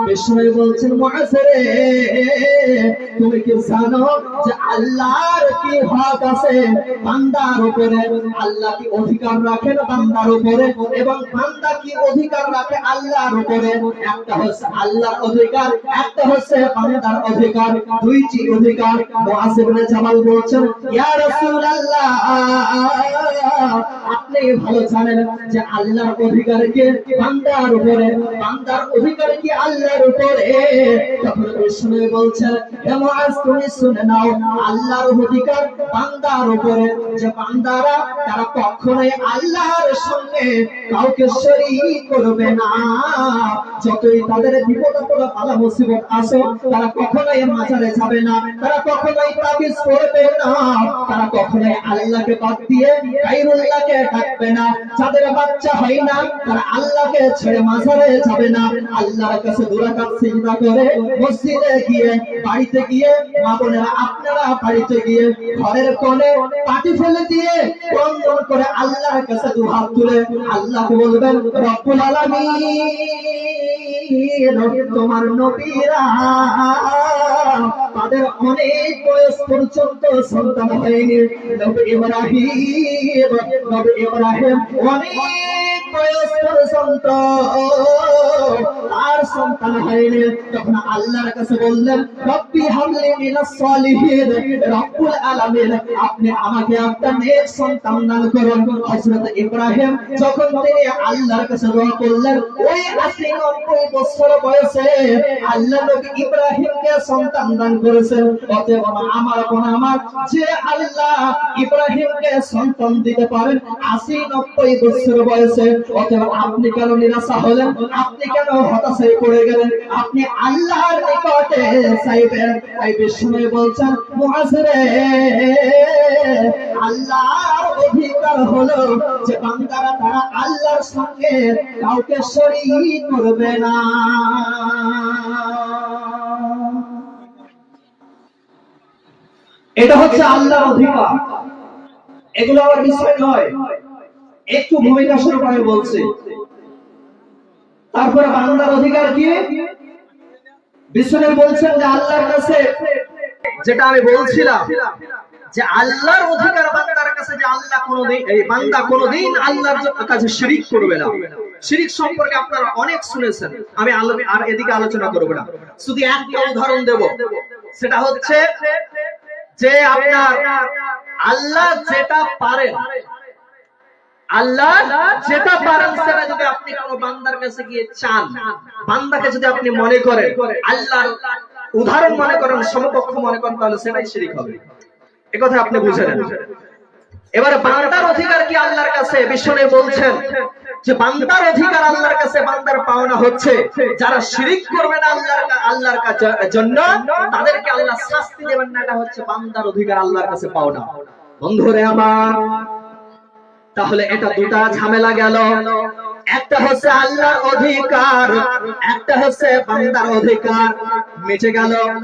বিষ্ণু বলছেন মুআজ রে, তুমি কি জানো যে আল্লাহর কি হক আছে বান্দার উপরে? আল্লাহ কি অধিকার রাখেন বান্দার উপরে, এবং বান্দা কি অধিকার রাখে আল্লাহর উপরে? একটা হচ্ছে আল্লাহর অধিকার, একটা হচ্ছে বান্দার অধিকার, দুইটি অধিকার। মুআজ ইবনে জাবাল বলছেন, ইয়া রাসূলুল্লাহ, আপনি ভালো জানেন যে আল্লাহর অধিকার কি বান্দার উপরে, বান্দার অধিকার কি আল্লাহর উপরে। তখন বিষ্ণু বলছেন, হে মুআজ, তুমি শুনে নাও, আল্লাহর অধিকার বান্দার উপরে, যে বান্দারা তারা কখনোই আল্লাহর সঙ্গে কাউকে শরীক করবে না। যতই তাদের বিপদ আপদ বালা মুসিবত আসে, তারা কখনোই মাজারে যাবে না, তারা কখনোই তাবিজ পড়বে না, তারা কখনোই আল্লাহকে বাদ দিয়ে গায়রুল্লাহকে ডাকবে না। যাদের বাচ্চা হয় না, তারা আল্লাহকে ছেড়ে মাজারে যাবে না। আল্লাহর কাছে দুরাকাত সিজদা করে মসজিদে গিয়ে, বাড়িতে গিয়ে, মা বোনেরা আপনারা বাড়িতে গিয়ে ঘরের কোণে পাটি ফেলে দিয়ে বন্দন করে আল্লাহর কাছে দুহাত তুলে আল্লাহকে বলবেন, রব্বুল আলামিন, তোমার নবীরা তাদের অনেক বয়স পর্যন্ত সন্তান হয়নি। নবী ইব্রাহিম অনেক বয়স পর্যন্ত তার সন্তান হয়নি। তখন আল্লাহর কাছে বললেন, রব্বি হাবলি মিনাস সালিহিন, রব্বুল আলামিন, আপনি আমাকে একটা নেক সন্তান দান করুন। হযরত ইব্রাহিম যখন তিনি আল্লাহর কাছে দোয়া করলেন, ওই 80-90 বছর বয়সে আল্লাহ নবী ইব্রাহিমকে সন্তান দান করেছেন। অতএব আমার যে আল্লাহ ইব্রাহিমকে সন্তান দিতে পারেন 80-90 বছর বয়সে, অতএব আপনি কেন নিরাশা হলেন? আপনি কেন হতাশায় পড়ে গেলেন? আপনি আল্লাহর নিকটে চাইবেন। তাই বিষ্ণু বলছেন, মুআজ রে, আল্লাহর অধিকার হলো যে বান্দারা তারা আল্লাহর সঙ্গে কাউকে শরীক করবে না। এটা হচ্ছে আল্লাহর অধিকার। এগুলো আমার বিষয় নয়, একটু ভূমিকা শুরু করে বলছি। তারপরে বান্দার অধিকার কি? বিষ্ণু বলছেন যে আল্লাহর কাছে, যেটা আমি বলছিলাম যে আল্লাহর অধিকার বান্দার কাছে, যে আল্লাহ কোনদিন, এই বান্দা কোনদিন আল্লাহর কাছে শিরিক করবে না। শিরিক সম্পর্কে আপনারা অনেক শুনেছেন, আমি আর এদিকে আলোচনা করব না। শুধু একটা উদাহরণ দেব, সেটা হচ্ছে যে আপনার আল্লাহ যেটা পারেন, আল্লাহ যেটা পারেন সেটা যদি আপনি কোন বান্দার কাছে গিয়ে চান, বান্দাকে যদি আপনি মনে করেন আল্লাহর উদাহরণ মনে করেন, সমকক্ষ মনে করেন, তাহলে সেটাই শিরিক হবে। এই কথা আপনি বুঝে নেন। এবারে বান্দার অধিকার কি আল্লাহর কাছে? বিষ্ণু বলছেন যে বান্দার অধিকার আল্লাহর কাছে, বান্দার পাওনা হচ্ছে যারা শিরিক করবে না আল্লাহর জন্য, তাদেরকে আল্লাহ শাস্তি দেবেন না। এটা হচ্ছে বান্দার অধিকার আল্লাহর কাছে পাওনা। বন্ধুরে আমার, তাহলে এটা দুটা ঝামেলা গেল। একটা হচ্ছে আল্লাহর অধিকার, একটা হচ্ছে বান্দার অধিকার, মিটে গেল।